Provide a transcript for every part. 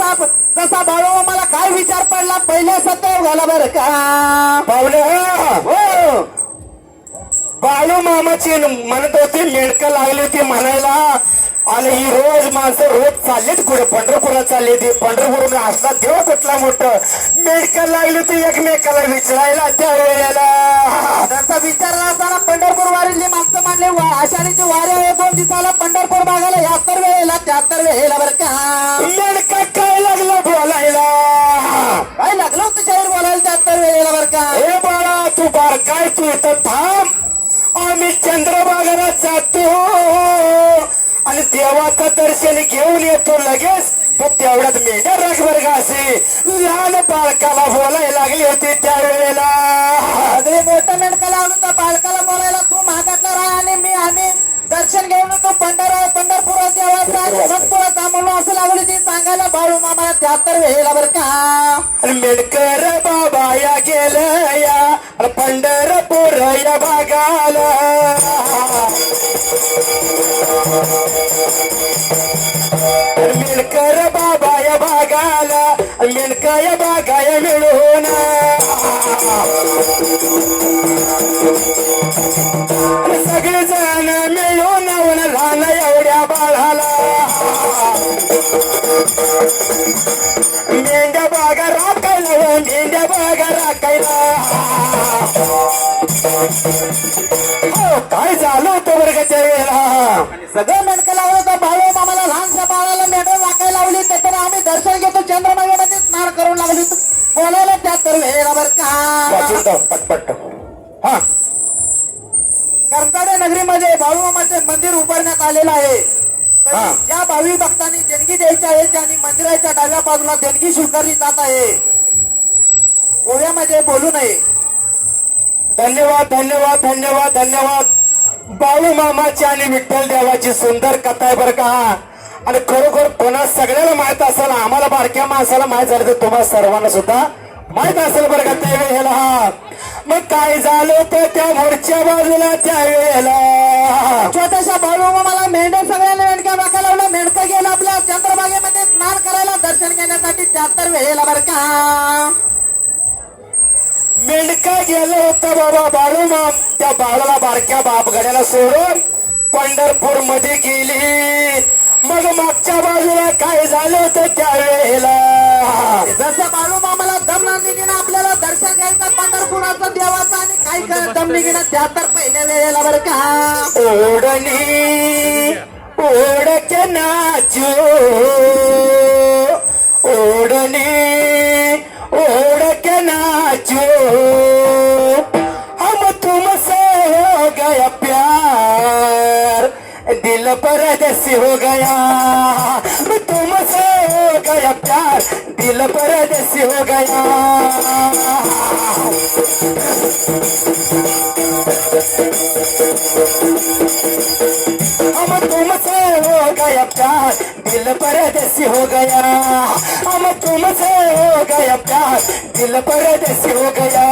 जसा जसा बाळू मला काय विचार पडला पहिले सत्य झाला बरं का पाहुणे हो बाळू मामाची म्हणत होती मेंढक लागली होती म्हणायला आणि ही रोज माणसं रोज चाललेत कुठे पंढरपुरात चालली ती पंढरपूर असला देव कुठला मोठं मेंढक लागली होती एकमेकाला विचारायला त्या वेळेला त्याचा विचार असताना पंढरपूर वारीतली माणसं म्हणले आषाढीची वारी आहे 2 दिवसाला पंढरपूर भागाला 73 वेळेला 73 वेळेला बरं का मेंढक काय लागलं बोलायला काय लागलं होतं शाहीर बोलायला 73 वेळेला बरं का हे बाळा तू बारकाय तू इथं थांब आम्ही चंद्रभागाला जातो आणि देवाचं दर्शन घेऊन येतो लगेच तो तेवढ्यात मेंढ्या राखबर असे लहान बाळकाला बोलायला लागली होती त्यावेळेला अगदी मोठं मेंढकाला आणून त्या बालकाला बोलायला तू महागातला राहा आणि मी आम्ही दर्शन घेऊन येतो पंढरपुरात देवाचा आणि सत्पुराचा म्हणून असं लागली ती सांगायला बाळू मामा 73 वेळेला बरं का आणि मेंढकर बाबा या गेलं या पंढरपूर या भागाला मेंढकर बाबा या भागाला मेंढका या बागाया मिळून सगळे जण मिळून लहान एवढ्या बाळाला मेंढ्या बागा राखायला मेंढ्या बागा राखायला हो काय झालं होतं बरं का त्या वेळेला सगळं मेंढकं लावलं होतं बाळू मामाला लहानशा बाळाला मेंढ्या राखायला लावली त्याच्यानं आम्ही दर्शन घेतो चंद्रभागेमध्ये स्नान करून लागली बोलायला 73 वेळेला बरं का पटपट हा करंजाडे नगरीमध्ये बाळू मामाचे मंदिर उभारण्यात आलेलं आहे हा. ज्या भावी भक्तांनी देणगी द्यायची आहे त्यांनी मंदिराच्या डाव्या बाजूला देणगी स्वीकारली जात आहे ओव्यामध्ये बोलू नये धन्यवाद धन्यवाद धन्यवाद धन्यवाद बाळू मामाची आणि विठ्ठल देवाची सुंदर कथा आहे बरं का आणि खरोखर कोणा सगळ्याला माहित असेल आम्हाला बारक्या माणसाला माहित झालं तर तुम्हाला सर्वांना सुद्धा माहित असेल बरं का त्या वेळेला मग काय झालं होतं त्या मोरच्या बाजूला त्या वेळेला छोट्याशा बाळू मामाला मेंढ्या सगळ्यांना मेंढक्या राखायला लावलं मेंढकं गेलं आपल्या चंद्रभागेमध्ये स्नान करायला दर्शन घेण्यासाठी 73 वेळेला बरं का मेंढका गेलं होतं बाबा बाळू माम त्या बाळाला बारक्या बापगड्याला सोडून पंढरपूर मध्ये गेली मग मागच्या बाजूला काय झालं होतं त्यावेळेला जसं बाळू मामाला दम निघणं आपल्याला दर्शन घ्यायचं पंढरपुराचं देवाचं आणि काही दम निघणं 73 पहिल्या वेळेला बरं का ओढणी ओढक नाचो ओढणी ओढक नाचो हम तुमसे हो गया प्यार दिल परदेसी हो गया तुमसे हो गया प्यार दिल परदेसी हो गया हम तुमसे हो गया प्यार दिल परदेसी हो गया हम तुमसे हो गया प्यार दिल परदेसी हो गया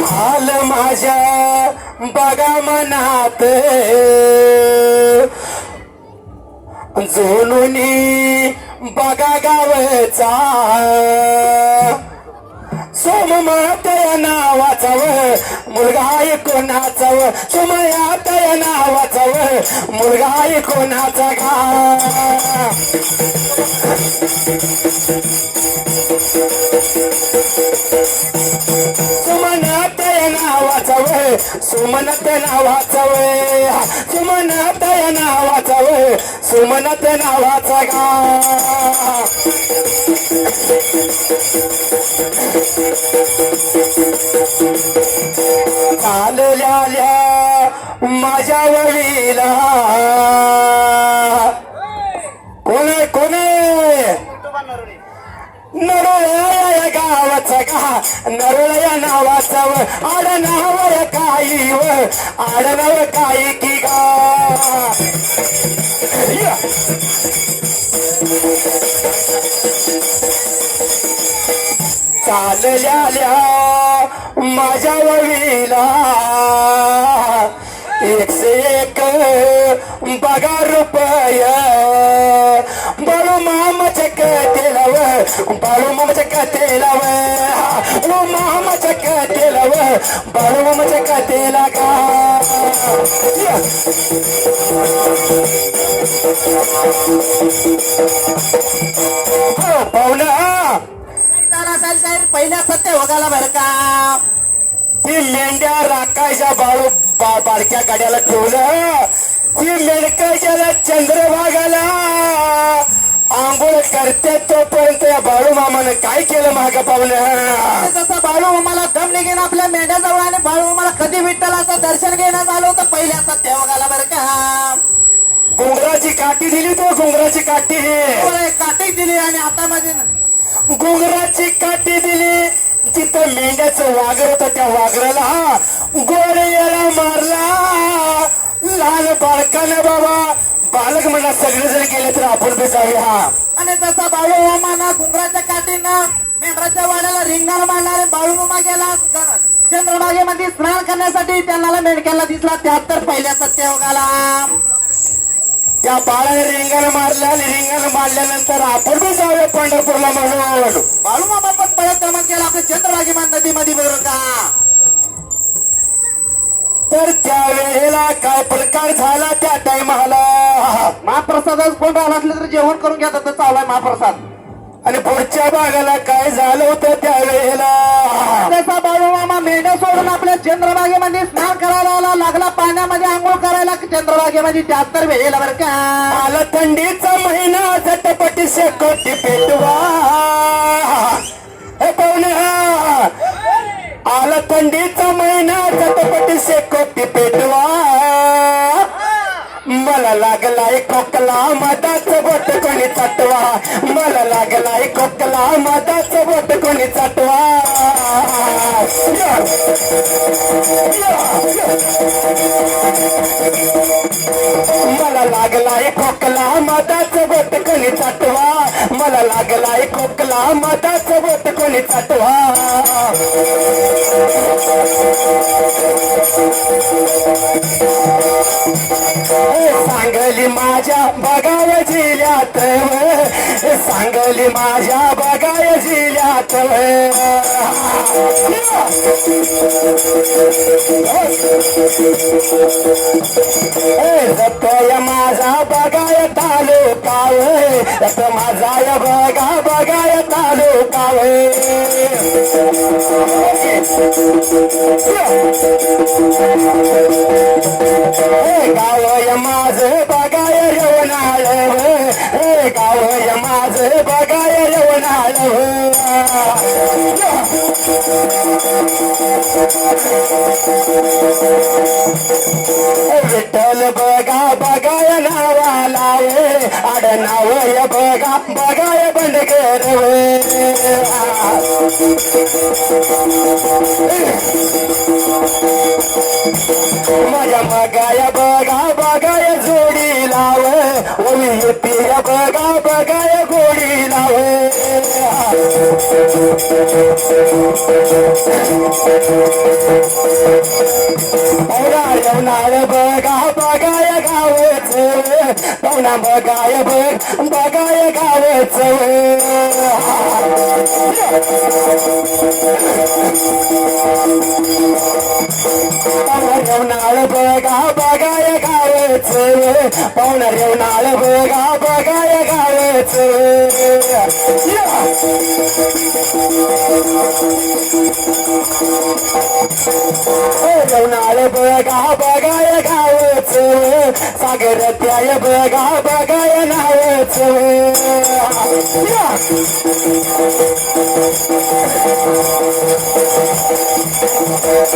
हाल माझ्या बघा मनात जोनुनी बघा गावचा सोममात या नावाचाव मुलगा कोणाचाव सोमयात या नावाचाव मुलगा कोणाचा गा सुमनात या नावाचाव सुमनत नावाचाव सुमनात या नावाचाव सुमनत नावाचा गा चालल्या माझ्या वळीला कोणे कोणे नरोळ्या या गावाचा गा नरोळ्या नावाचं आडनाव काही व आडनाव काही की गा चालल्या माझ्या वळीला 101 बघा रुपय बाळू मामाच्या कटेलाव बाळू मामाच्या कटेलाव मामाच्या कटेलाव बाळू मामाच्या कटेला का पाहुणा साहेब पहिल्या सत्य होगाला बरं का ती मेंढ्या राखायच्या बारक्या गाड्याला ठेवलं ती मेंढकायच्याला चंद्रभागाला आंघोळ करते तोपर्यंत या बाळू मामानं काय केलं माग पाहुणं जसं बाळू मामाला दम निघेन आपल्या मेंढ्याजवळ आणि बाळू मामाला कधी विठ्ठलाचं दर्शन घेण्यात आलो तर पहिल्या सत्य होगाला बरं का घुंगराची काठी दिली तो घुंगराची काठी काठी दिली आणि आता माझे घुंगराची काठी दिली जिथं मेंढ्याचं वाघर होतं त्या वाघराला गोळ्याला मारला लहान बालकानं बाबा बालक म्हणा सगळे जर गेले तर आपण बी जाऊया आणि तसा बाळू मामाना घुंगराच्या काठीनं मेंढराच्या वाड्याला रिंगण मारणारे बाळू मामा गेला चंद्रभागेमध्ये स्नान करण्यासाठी त्यांना मेंढक्याला दिसला 73 पहिल्या सत्ययोगाला त्या बाळाने रिंगण मारलं आणि रिंगण मारल्यानंतर आपण बी जाऊया पंढरपूरला म्हणून बाळू मामा पण परत क्रमांक केला आपल्या चंद्रभागी नदीमध्ये बरोबर का तर त्यावेळेला काय प्रकार झाला त्या टाइमाला महाप्रसादच कोण राहिला असले तर जेवण करून घ्या तर चाललाय महाप्रसाद आणि पुढच्या भागाला काय झालं होतं त्यावेळेला तसा बाळू मामा मेंढ्या सोडून आपल्या चंद्रभागेमध्ये स्नान करायला लागला पाण्यामध्ये आंघोळ करायला चंद्रभागेमध्ये 73 वेळेला बरं का आला थंडीचा महिना झटपटी शेकोटी पेटवा हे पाहुणे आला थंडीचा महिना झटपटी शेकोटी पेटवा मला लागलाय खोकला मधाचं बोट कोणी चटवा मला लागलाय खोकला मधाचं बोट कोणी चटवा मला लागलाय खोकला मधाचं बोट कोणी चटवा मला लागलाय खोकला मधाचं बोट कोणी चटवा सांगली माझ्या बघाव जिल्ह्यात सांगली माझ्या बघाय जिल्ह्यात रतय माझा बघाय तालुका रत माझा बघा बघाय तालुका गावय माझ बघाय रेवणाळ गावय माझ बघाय रेवणाळ विठ्ठल बघा बघाय नावाला आडनावय बघा बघाय बंडकर माझ्या बघाय बघा बघाय जोडी लाव ओवी पिया बघा बघाय गोडी लाव नाळ बघा बघाय गावच पवना बघाय बघाय गावच नाळ बघा बघाय गावच पाहुणा रेवनाळ बघा बघाय गावच रेवनाळ बघा बघाय गावच सागर त्याय बघा बघाय नावच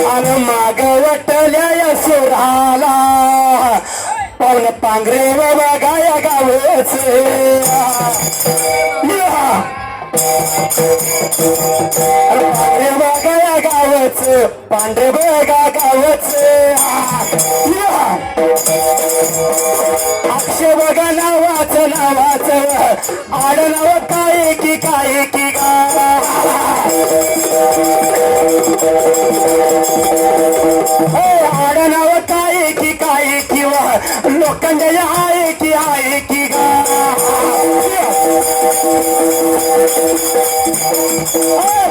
आणि माग वटल्या सुराला पाहुण पांघरे बघाय गावच पांढरे बघाय गावच पांढरे बघा गावच अक्षय बघा नावाच नावाच आडनाव काय की गा आडनाव काय लोखंड आहे की गा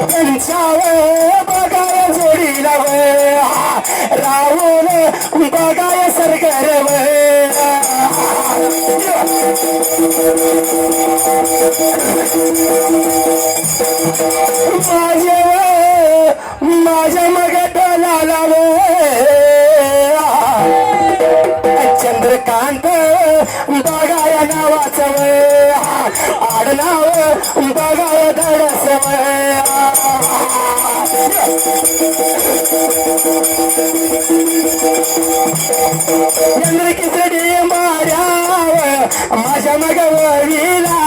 त्यांच्यावर बघाय जोडीला राहुल बघाय सरकार माझ्या मग डोलाला चंद्रकांत बघाय नावाचं आडनाव बघाय धडसव चंद्र किचडी मार्याव माझ्या मग वळीला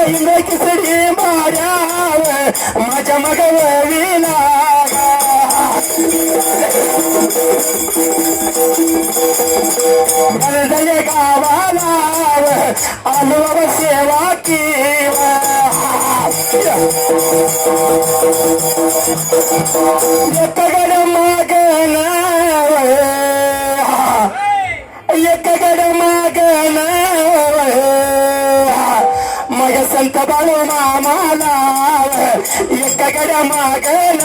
इंद्र किचडी मार्याव माझ्या मग वळीला गावाला आलो बाबा सेवा केव एकगड मागन एकगड मागन मग संत बाळू मामाला एकगड मागन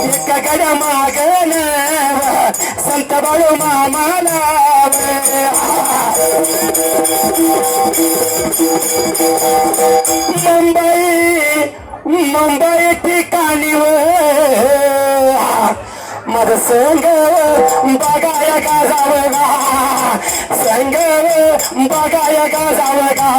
एकगड मागन संत बाळू मामाला मुंबई ठिकाणी मग संग बघाय का जावं गा संग बघाय का जावं गा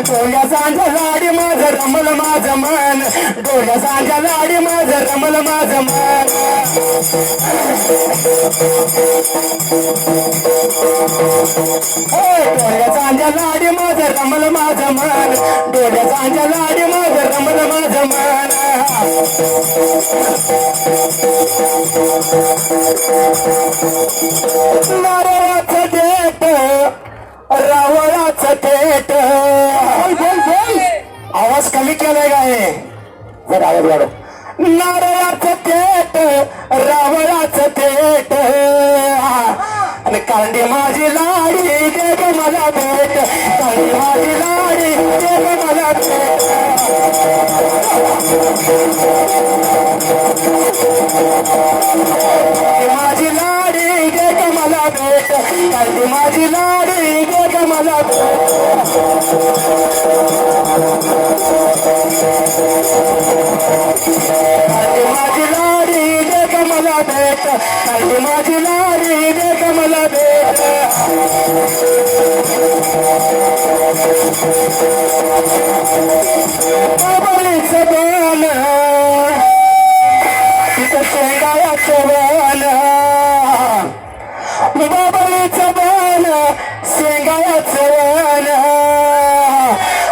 डोळ्या सांजा लाडी माझं रमल माझं मन डोळ्या सांजा लाडी माझं रमल माझं मन डोळ्या सांजा लाडी माझं रमल माझं मन डोळ्या सांजा लाडी माझं रमल माझं मन नारळाचं देठ रावळाचं देठ आवाज कमी केलाय काय जर आवाज वाढव नारळाचं देठ रावळाचं देठ आणि कांडी माझी लाडी दे ग मला भेट कांडी माझी लाडी दे ग मला भेट माझी लाडी दे ग मला भेट कांडी माझी लाडी दे ग मला भेट कांडी माझी लाडी दे ग मला भेट कांडी माझी लाडी दे ग मला भेट बाबळीचं बन तिथं शेंगायाचं बन बाबळीचं बन शेंगायाचं बन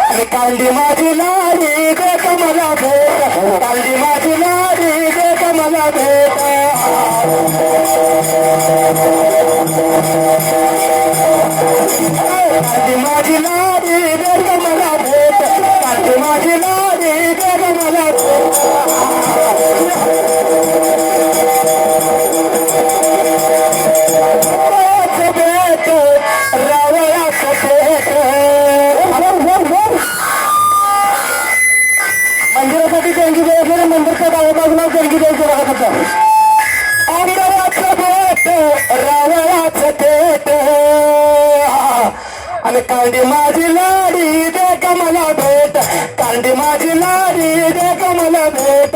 आणि कांडी माझी लाडी दे ग मला भेट कांडी माझी लाडी दे ग मला भेट कांडी माझी लाडी दे ग मला भेट कांडी माझी लाडी दे ग मला भेट भेट रावळाचं भेट मंदिरासाठी देणगी द्यायची मंदिरच्या डाव्या बाजूला देणगी द्यायची बघा फक्त आंबराचं भेट रावळाचं भेट आणि कांडी माझी लाडी दे ग मला भेट कांडी माझी लाडी दे ग मला भेट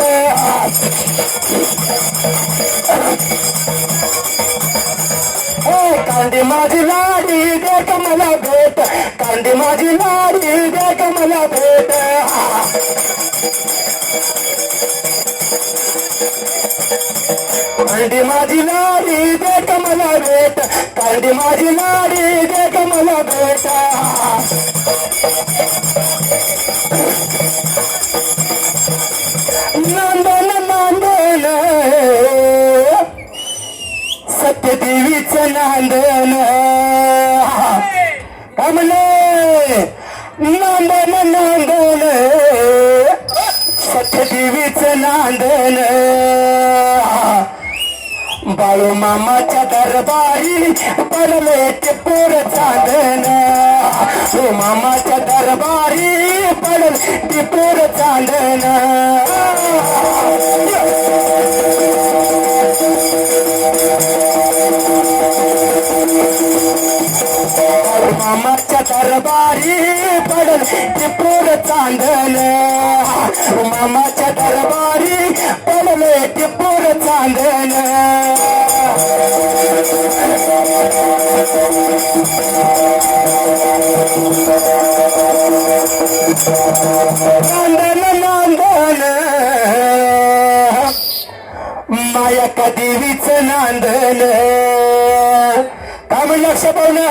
कांडी माझी लाडी दे ग मला भेट कांडी माझी लाडी दे ग मला भेट कांडी माझी लाडी दे ग मला भेट कांडी माझी लाडी दे ग मला भेट नंदन नंदन सत्यदेवीच नांदन काय म्हणले नांदन नांदन सत्यदेवीचं नांदन बाळू मामाच्या दरबारी पडले टिपूर चांदन मामाच्या दरबारी पडले टिपूर चांदन मामाच्या दरबारी पडल टिपूर चांदन मामाच्या दरबारी पडले टिपूर चांदन नांदन नांदन माया देवीचं नांदन काय म्हणलं लक्ष पाहुणं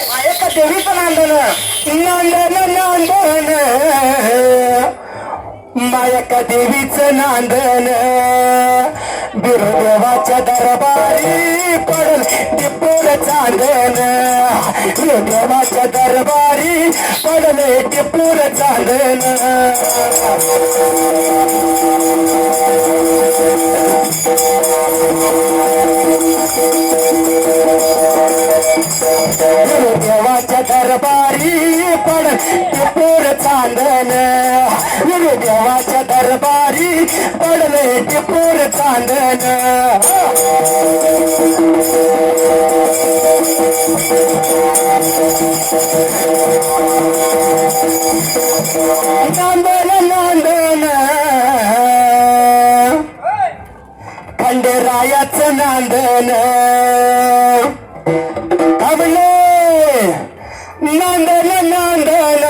माया देवीचं नांदन नांदन नांदन माया देवीचं नांदन बिरुदेवाच्या दरबारी पडल टिपूर चांदन बिरुदेवाच्या दरबारी पडले टिपूर चांदन देवाच्या दरबारी पड टिपूर चांदन देवाच्या दरबारी पडले टिपूर चांदन नांदन नांदन खंडेरायाचं नांदन नांदन नांदन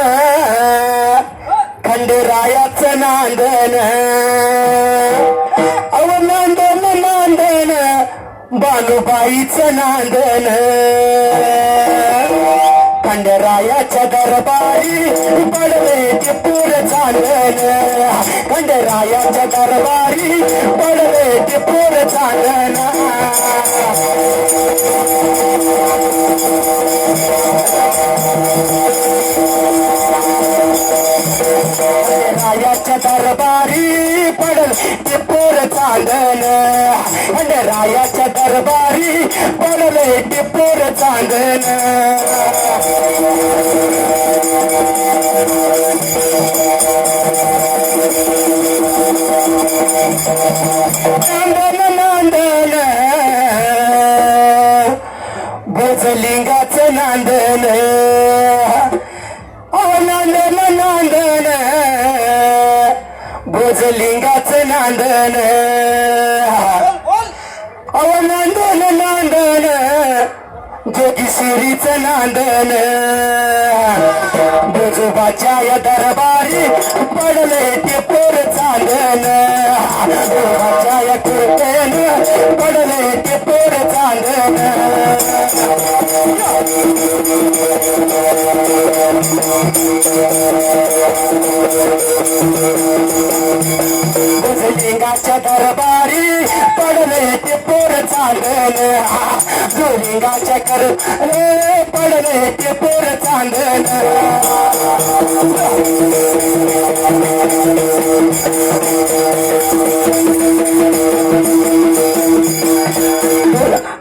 खंडेरायाचं नांदन अव नांदन नांदन बानुबाईचं नांदन खंडेरायाच्या दरबारी पडले टिपूर चांदन खंडेरायाच्या दरबारी पडले टिपूर चांदन रायाच्या दरबारी पडल टिपूर चांदन रायाच्या दरबारी पडले टिपूर चांदन नांदन नांदन भोजलिंगाचं नांदन नांदन नांदन भोजलिंगाचं नांदन अव नांदन नांदन जोगीश्वरीचं नांदन भोजोबाच्या या दरबारी पडले टिपूर चांदन भोजोबाच्या या कृपेनं पडले टिपूर चांदन भोजलिंगाच्या दरबारी पडले टिपूर चांदन जोलिंगाच्या कर पडले टिपूर चांदन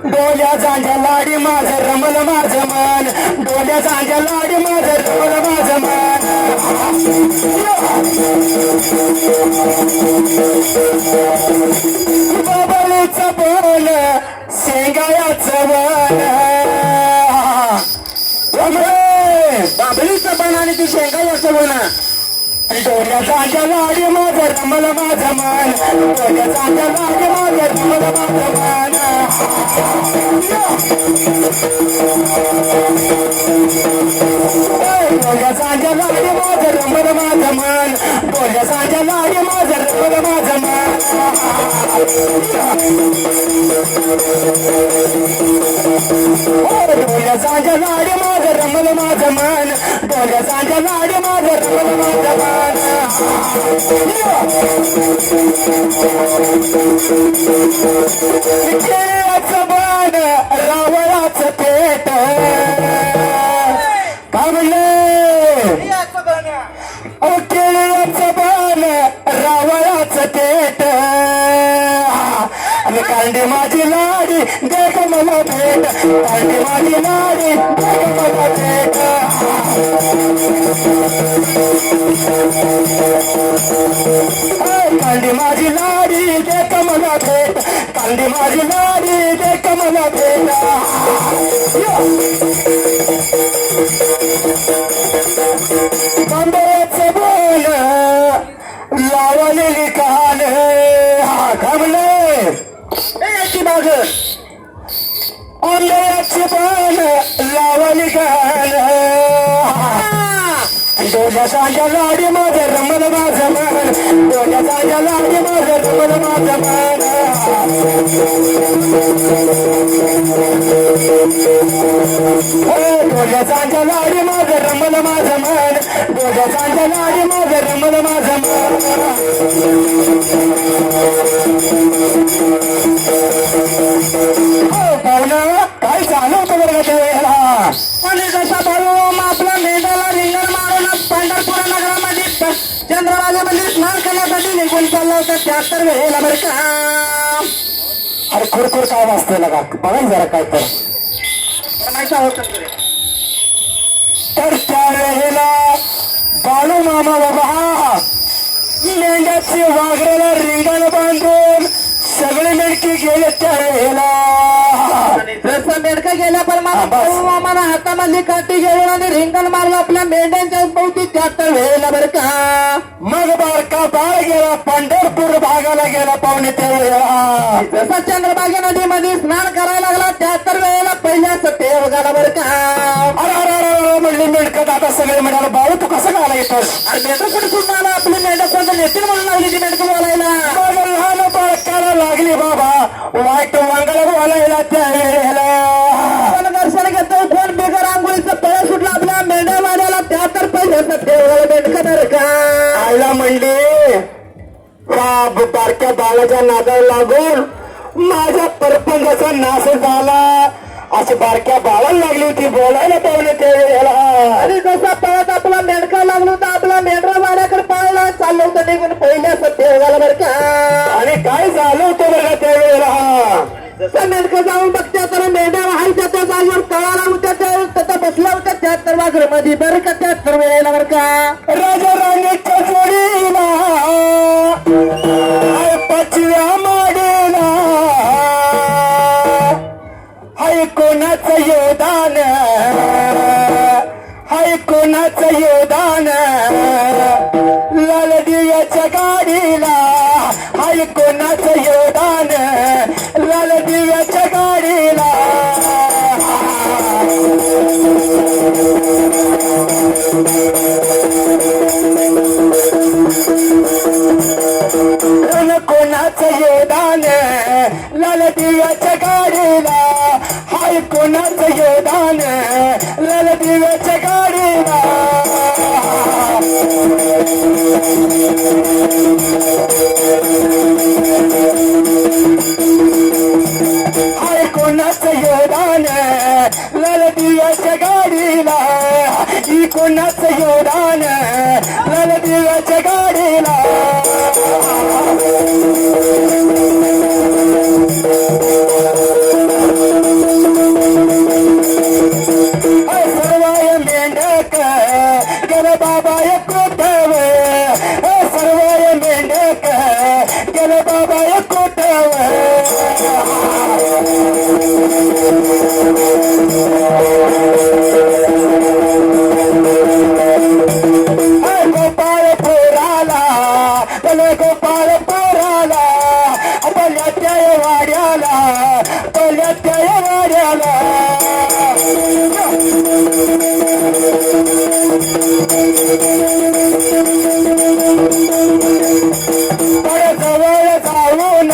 डोल्या जांजा लाडी माझं रमल माझं मन डोल्या जांजा लाडी माझं रमल माझं मन बाबळीचं बोल शेंगायाचं वन बाबळीचं पण आणि ती शेंगायाचं वन डोल्या जांजा लाडी माझं रमल माझं मन डोल्या जांजा लाडी माझं रमल माझं मन डोल्या जांजा लाडी माझं रमल माझं मन डोल्या जांजा लाडी माझं रमल माझं मन डोल्या जांजा लाडी माझं रमल माझं मन डोल्या जांजा लाडी माझं रमल माझं मन केळाचं बाण आणि कांडी माझी लाडी देख मला भेट कांडी माझी लाडी देख मला भेट कांडी माझी लाडी देख मला भेट कांडी माझी लाडी देख मला भेट बंबराचं बोल लावलेली कान हा घामले याची बाग आंब्याची पान लावली कान डोल्या सांजा लाडी माझं रमल माझं मन डोल्या सांजा लाडी माझं रमल माझं मन डोल्या सांजा लाडी माझं रमल माझं मन डोल्या सांजा लाडी माझं रमल माझं मन पाहुणा काय झालं होतं बरं का त्या वेळेला आणि जसा भाऊ आपला मेंढ्याला रिंगण मारून पंढरपूर नगरामध्ये चंद्रभागेमध्ये स्नान करण्यासाठी निघून चालला होता 73 वेळेला बरं का. अरे खुरखुर काय वाजतोय लगा बघा जरा काय तर माहिती होत तर त्या वेळेला बाळू मामा बाबा मेंढ्याची वाघराला रिंगण बांधून सगळे मेंढकी गेले त्या वेळेला जसं मेंढका गेल्या पण मामाला हातामध्ये काठी घेऊन आणि रिंगण मारलं आपल्या मेंढ्यांच्या भोवती 73 वेळेला बरं का. मग बारका बाळ गेला पंढरपूर भागाला गेला पाहुणे त्या वेळेला जसा चंद्रभागा नदीमध्ये स्नान करायला लागला 73 वेळेला पहिल्याच टेव झाला बरं का. अरे म्हणले मेंढकत आता सगळे म्हणाला बाळू तू कसं घाला येतोस अरे मेंढक कुठे सुद्धा आला आपली मेंढक कोणतं नेतील म्हणून लागली ती मेंढक बोलायला. मग लहान बाळकाला लागली बाबा वाईट मंगळ बोलायला त्या वेळेला दर्शन घेतो कोण बेगर आंघोळीचं पळ सुटलं आपल्या मेंढ्या वाड्याला 73 पहिल्याच टेव झाला मेंढक बरं का. आईला म्हणली त्या बारक्या बाळाच्या नादाला लागून माझ्या परपंचाचा नाश झाला अशी बारक्या बाळाला लागली होती बोलायला पाहुणे त्या वेळेला आणि कसा पळत आपला मेंढका लागलो तर आपला मेंढरा वाड्याकडे पळायला चाललं होतं निघून पहिल्याच टेव झाला बरं का. आणि काय झालं होतं बघा त्या वेळेला जसं मेंढकं जाऊन बघत्या तर मेंढ्या व्हायच्या त्या जागेवर तळाला होत्या त्या बसल्या होत्या 73 वाघरामध्ये बरं का 73 वेळेला बरं का. राजा राणीच्या जोडीला पाचव्या माडीला हाय कोणाचं योगदान हाय कोणाचं योगदान लाल दिव्याच्या गाडीला हाय कोणाचं योगदान लाल दिव्याच्या गाडीला कोणाचं योगदान लाल दिव्याच्या गाडीला हाय कोणाचं योगदान लाल दिव्याच्या गाडीला हाय कोणाचं योगदान लाल दिव्याच्या गाडीला ही कोणाचं योगदान लाल दिव्याच्या गाडीला सर्वाय मेंढक गेल बाबाय कोटव सर्वाय मेंढक गेल बाबाय कोटव गोपाळ पोराला गोपाळ पोराला पल्याच्या वाड्याला पल्याच्या वाड्याला जवळ जाऊन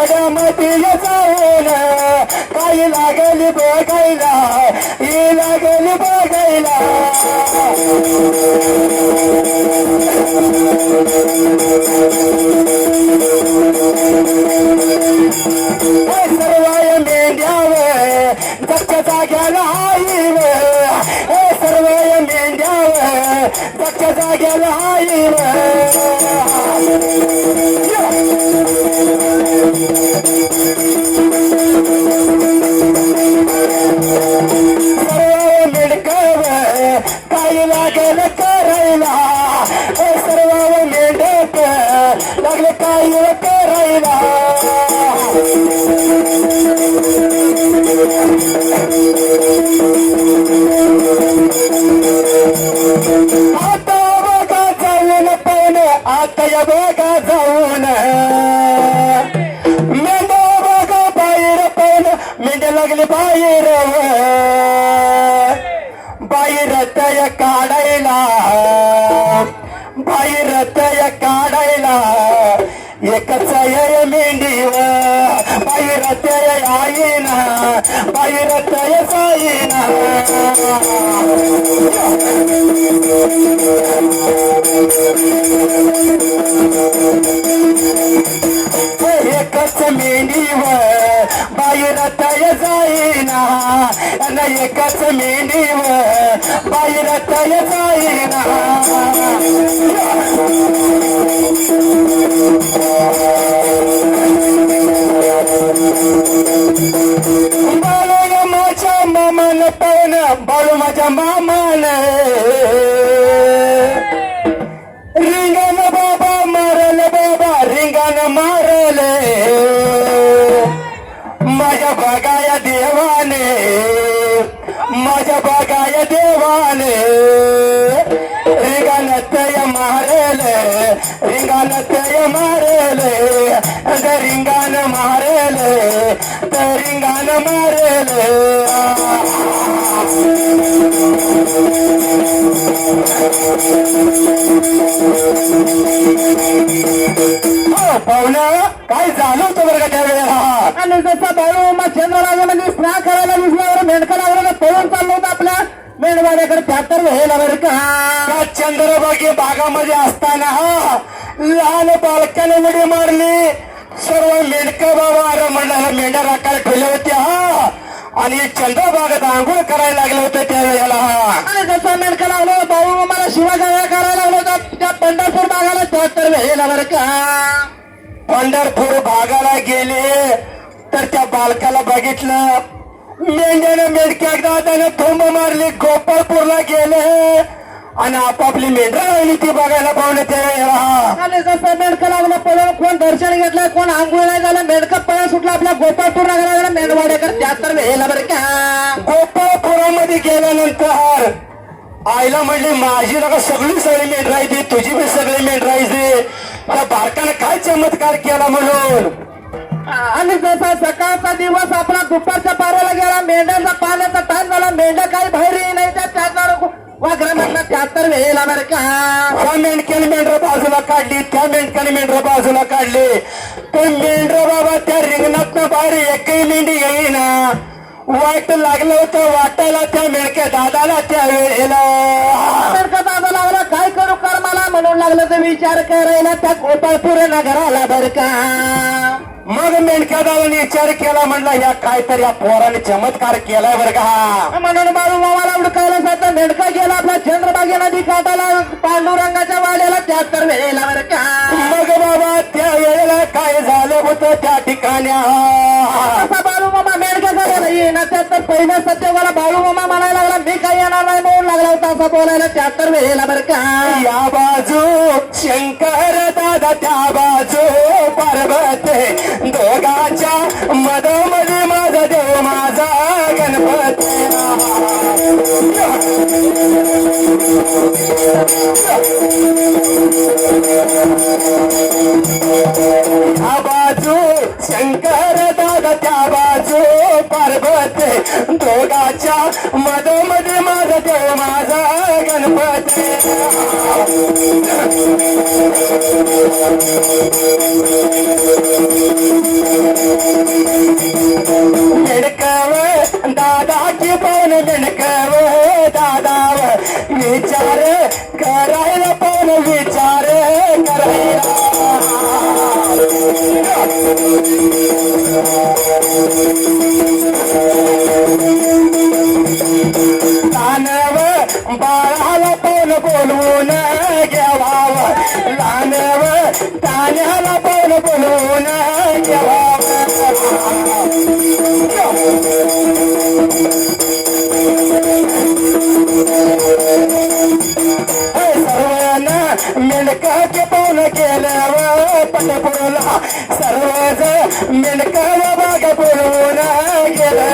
अडमतीला जाऊन काही लागली बघायला ही लागली बघायला सर्वाय मेंढ्यावर दक्ष जाग्याला हाईव सर्वाय मेंढ्यावर दक्ष जाग्याला हाईव सर्व मेंढकव काही लागेल करायला सर्व मेंढक लागले काही करायला आता बघा जाऊन पण आता या बघा जाऊन मेंढ बघा बाहेर पण मेंढ लागले बाहेर बाहेर तय काढायला बाहेर तय काढायला एकच ये मेंढीव बाहेर तय आईना बाहेर तय जाईना एकच मेंढीव बाहेर तय जाईना आणि एकच मेंढीव बाहेर तय जाईना बाळू माझ्या मामान पण बाळू माझ्या मामान रिंगण बाबा मारल बाबा रिंगण मारल माझ्या बघाया देवाने माझ्या बघाया देवाने रिंगण तय मारल रिंगण तय मारल रिंगण मारल तर रिंगण मारल पाहुणा काय झालं होतं बरं का त्यावेळेला आणि जसं बाळू मग चंद्रभागेमध्ये स्नान करायला दिसल्यावर मेंढकं लागलं तर पळून चाललो होतं आपल्या मेंढवाड्याकडे 73 व्हायला बरं का त्या चंद्रबागी बागामध्ये असताना लहान बालकाने उडी मारली सर्व मेंढकं बाबा अरे म्हणलं मेंढ्या राखायला ठेवल्या होत्या आणि चंद्रबागेत आंघोळ करायला लागले होते त्यावेळेला आणि जसं मेंढकं लागलं बाळू मला शिवागाळ्या करायला लागलो होता त्या पंढरपूर भागाला 73 व्हायला बरं का पंढरपूर भागाला गेले तर त्या बालकाला बघितलं मेंढ्यानं मेंढक्या एकदा त्यानं थोंब मारली गोपाळपूरला गेले आणि आपापली मेंढरा राहिली ती बघायला पाहुणे त्यावेळेला आणि जसं मेंढकं लागलं पळून कोण दर्शन घेतलं कोण आंघोळ नाही झालं मेंढकं पळून सुटलं आपल्या गोपाळपूर नगराला मेंढवाड्याकडे 73 व्हायला बरं का गोपाळपुरामध्ये गेल्यानंतर आईला म्हणली माझी नका सगळी मेंढरायची तुझी बी सगळी मेंढरायची त्या बारकानं काय चमत्कार केला म्हणून आणि जसा सकाळचा दिवस आपला दुपारच्या पाऱ्याला गेला मेंढ्यांचा पाण्याचा ताण झाला मेंढ्या काही बाहेर नाही त्या वाघरांना 73 व्हायला बरं का त्या मेंढक्याने मेंढर बाजूला काढली त्या मेंढक्याने मेंढर बाजूला काढली ते मेंढर बाबा त्या रिंगणात बाहेर एकही मेंढी येईना वाईट लागलं होतं वाटायला त्या मेंढक्या दादाला त्या वेळेला मेंढका दादा लागला काय करू कर मला म्हणून लागलं तर विचार करायला त्या गोपाळपूर नगराला बरं का मग मेंढक्या दादाने विचार केला म्हणला या काहीतरी या पोराने चमत्कार केलाय बरं का म्हणून बाळू मामाला उडकायला जाता मेंढका गेला आपल्या चंद्रबागे नदी काठाला पांडुरंगाच्या वाड्याला 73 व्हायला बरं का मग बाबा त्या वेळेला काय झालं होतं त्या ठिकाणी असा बाळू मामा मेंढका झाला येणार तर पहिल्या सत्यवाला बाळू मामा म्हणायला लागला मी काही येणार नाही म्हणून लागला होता असं बोलायला 73 व्हायला बरं का या बाजू शंकर दादा त्या बाजू पार्वती दोघाच्या मधोमधी माझा देव माझा गणपती या बाजू शंकर दादा त्या बाजू पार्वती दोघाच्या मधोमधी माझा देव माझा गणपती मेंढकव दादाची पाहुण मेंढकव दादाव विचार करायला पण विचार करायला दानव बाळाला पण बोलवून घ्यावावं दानव तान्याला पण बोलवून घ्यावावं बोलवून गेलं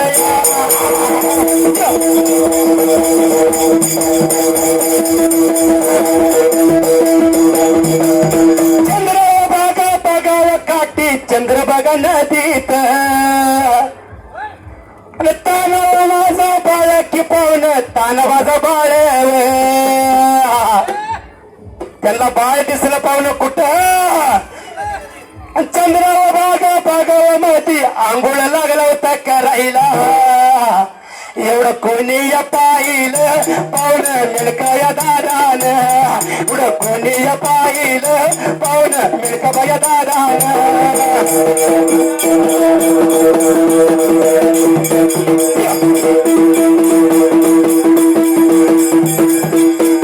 चंद्रभागा बघाव काठी चंद्रभागा नदीत ताना माझा बाळ की पाहुण ताना माझा बाळ त्यांना बाळ दिसलं पाहुणं कुठं चंद्रावर बागाव मध्ये आंघोळ लागला होता करायला एवढं कोणी या पाहिलं पाहुणं मिळका या दादान एवढं कोणी या पाहिलं पाहुणं मिळका या दादान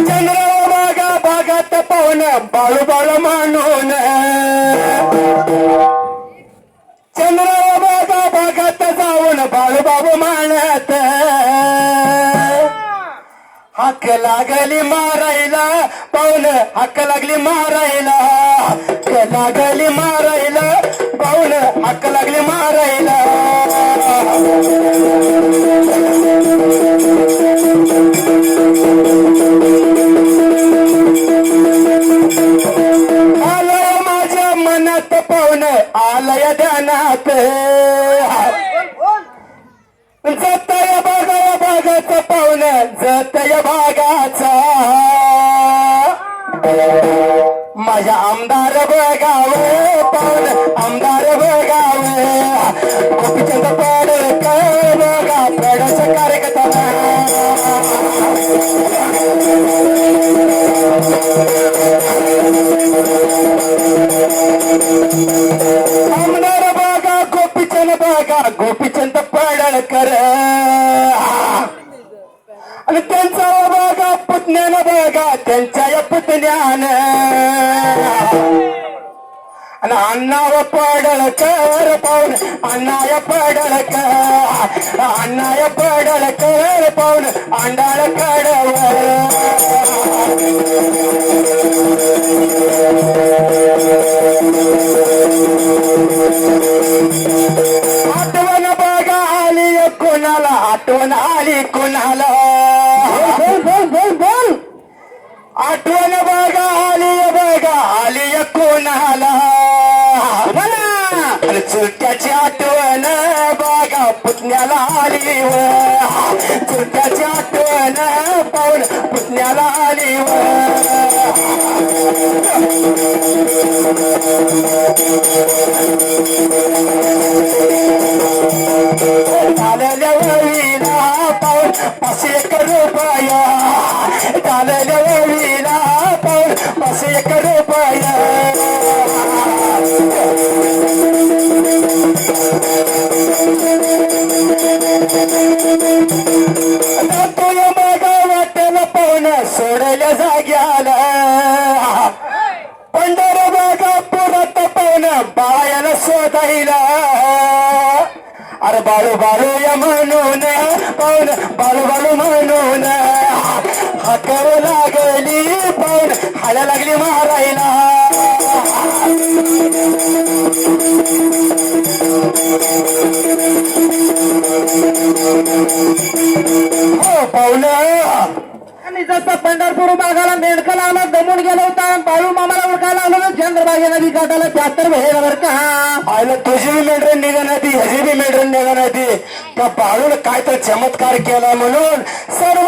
चंद्रावर बागात पाहुणं बाळू बाळू म्हणून चंद्रावर बागात जाऊन बाळू बाबू म्हणत हक्क लागली मारायला पाहुण हक्क लागली मारायला हक्क लागली मारायला पाहुण हक्क लागली मारायला आलय माझ्या मनात पाहुण आलय ध्यानात जतय बघा बागाचा पाहुण जतय बागाचा माझ्या आमदार बघाव पाहुण आमदार बघाव गोपीचंद पडकर बघा पडच कार्यकर्ता आमदार बघा गोपीचंद पडळकर आणि त्यांचा बघा पुतण्यानं बघा त्यांच्या या पुतण्यानं आणि अण्णाव पडळकर पाहून अण्णाय पडळकर अण्णाय पडळकर पाहून अंडाळ कडव आठवण बघा आली कोणाला आठवण आली कोणाला बोल आठवण बघा आली कोणाला आणि चुलत्याची आठवण बघा पुतण्याला आली चुलत्याची आठवण पाहून पुतण्याला आली झालेल्या वळीला पाहून 500 रुपया झालेल्या वळीला पाहून 500 रुपया तुझ्या मागा वाटेला पाहून सोडल्या जाग्याला पंढर बागा पुरात पाहून बाळाला शोधायला अरे बाळू बाळू या म्हणून पाहून बाळू बाळू म्हणून हाकाव लागली पाहून हाल्या लागली मारायला हो पाहुण आणि जसं पंढरपूर भागाला मेंढका लावला दमून गेला होता बाळू मामाला ओळखायला आलो चंद्रभागे नदी काठाला 73 भेल बर का आयला तुझी बी मेंढरं निघाना ती ह्याची बी मेंढरं निघाना ती त्या बाळून काय तर चमत्कार केला म्हणून सर्व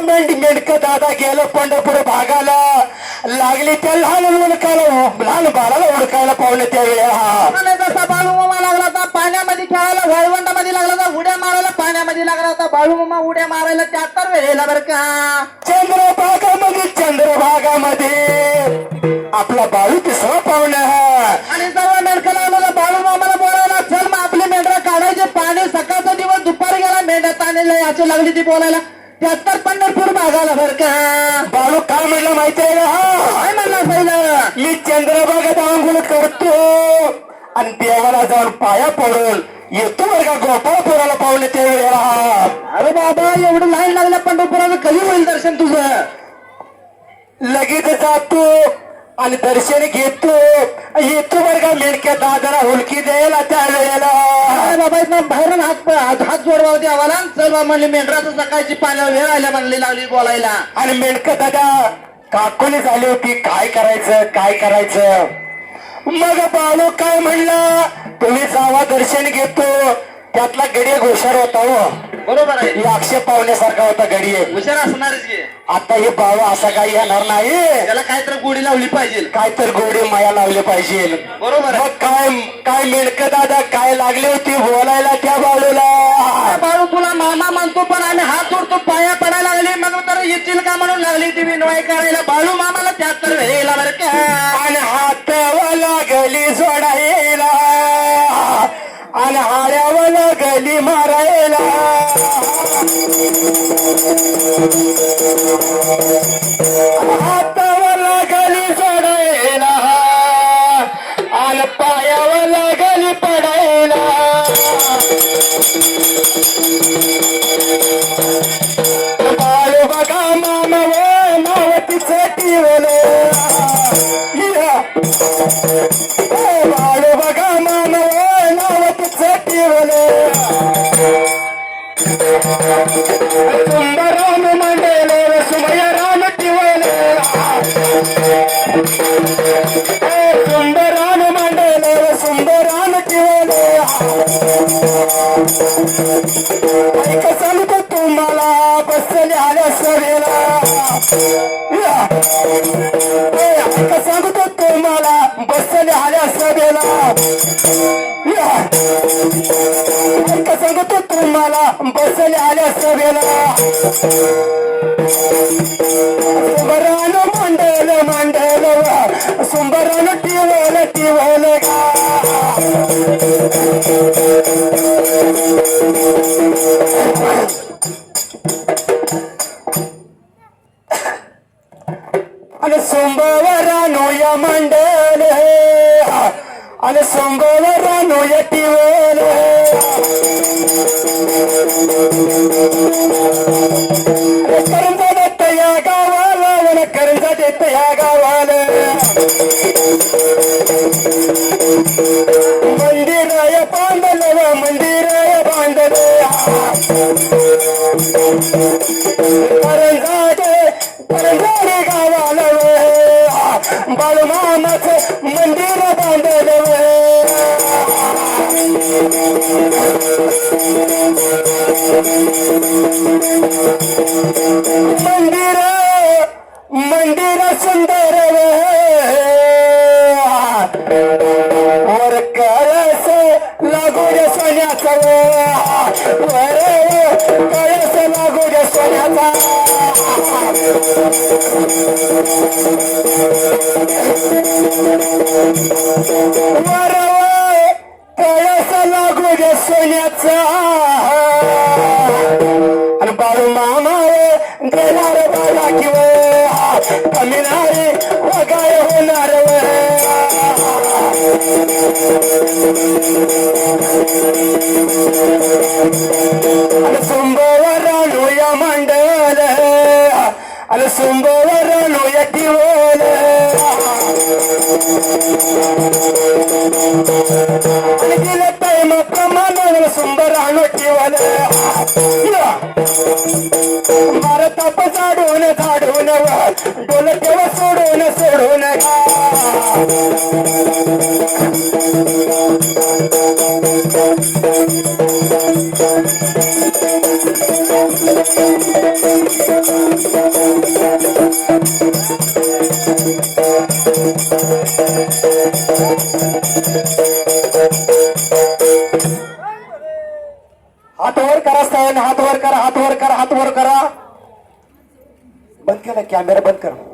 मेंढकं दादा गेलं पंढरपूर भागाला लागली त्या लहान बाळाला ओळखायला पाहुणे त्यावेळी आणि जसा बाळू मामा लागला होता पाण्यामध्ये खेळायला वाळवंटामध्ये लागला होता उड्या मारायला पाण्यामध्ये लागला होता बाळू मामा उड्या मारायला 73 वेळेला बर का चंद्रभागामध्ये आपला बाळू तिसरा पाहुणा आणि सर्व मेंढका लावला बाळू मामाला बोलायला चल मग आपले मेंढरा काढायचे पाणी सकाळचा दिवस दुपारी गेला मेंढ्या ताणलेला याची लागली ती बोलायला 73 पंढरपूर भागाला बर का बाळू काय म्हणलं माहितीये का काय म्हणला पहिलं मी चंद्रभागात आंघोळ करतो आणि देवाला जाऊन पाया पडून येतो बरं का गोपाळपुराला पाहुणे त्यावेळेला अरे बाबा एवढं लाईन लागल्या पंढरपुराचं कधी होईल दर्शन तुझं लगेच जातो आणि दर्शन घेतो येतो बरं का मेणक्या दादाला हुलकी द्यायला त्या वेळेला बाबा इथं बाहेरून हात जोडवा देवाला चल बा म्हणले मेंढराचं सकाळची पाण्यावर वेळ आल्या म्हणली लागली बोलायला. आणि मेणकं दादा काकोली झाली होती काय करायचं काय करायचं. मग बाळू काय म्हणला तुम्ही जावा दर्शन घेतो. त्यातला गडिया घोषार होता हो. बरोबर आहे हे आक्षेप पावण्यासारखा होता गडिये. हुशार असणारच की. आता हे बाळू असा काही येणार नाही. त्याला काहीतरी गोडी लावली पाहिजे. काय तर गोडी माया लावले पाहिजे. बरोबर आहे. मग काय काय मेणकं दादा काय लागली होती बोलायला त्या बाळूला. बाळू तुला मामा म्हणतो पण आम्ही हात जोडतो पाया पडायला लागले मग तर येतील का म्हणून लागली ती विनवाय करायला. बाळू मामाला त्यात तर वेळेला बरं का. आणि हातावर लागली जोडायला आणि हाड्यावर लागली मारायला. हातावर लागली जोडायला आणि पायावर लागली पडायला. बाळू बघा मामावर मावतीचं टिवलं. बाळू बघा मामावर नावतीचं टिवलं. सुंदराम मंडले सुमयराम टिवलं. सुंदराम मंडले सुंदराम टिवलं. ऐक सांगतो तुम्हाला बसले आल्या सभेला. ऐक सांगतो तुम्हाला बसले आल्या सभेला. ऐक सांगतो तुम्हाला बसले आल्या सभेला. सुंबरान मंडल मंडल सुंबरान टिवल टिवल आणि सोमवारानो या मंडल आणि सोमवारानो या टिवल. करंजा देत या गावाला वन करंजा देत या गावाला. मंदिराय बांधल व मंदिराय बांधल. करंजा रे गावाला बाळू मामाचं मंदिर बांधल. मंदिर मंदिर सुंदर वर कळस लागू दे सोन्याचा. वर कळस लागू दे सोन्याचा. वर कळस लागू दे सोन्याचा. आणि बाळू मामा देणार बाळा किंवा कमिनारे वगाय होणार. आणि सोमवारानो या मंडल आणि सोमवारानो या टिवल. आणि गेल्या टाइम प्रमाण सोमवारानो टिवल. मार ताप झाडून झाडून डोल तेव्हा सोडून सोडून. हात वर करा साहेब. हात वर करा हात वर करा हात वर करा. बंद केला कॅमेरा बंद करा.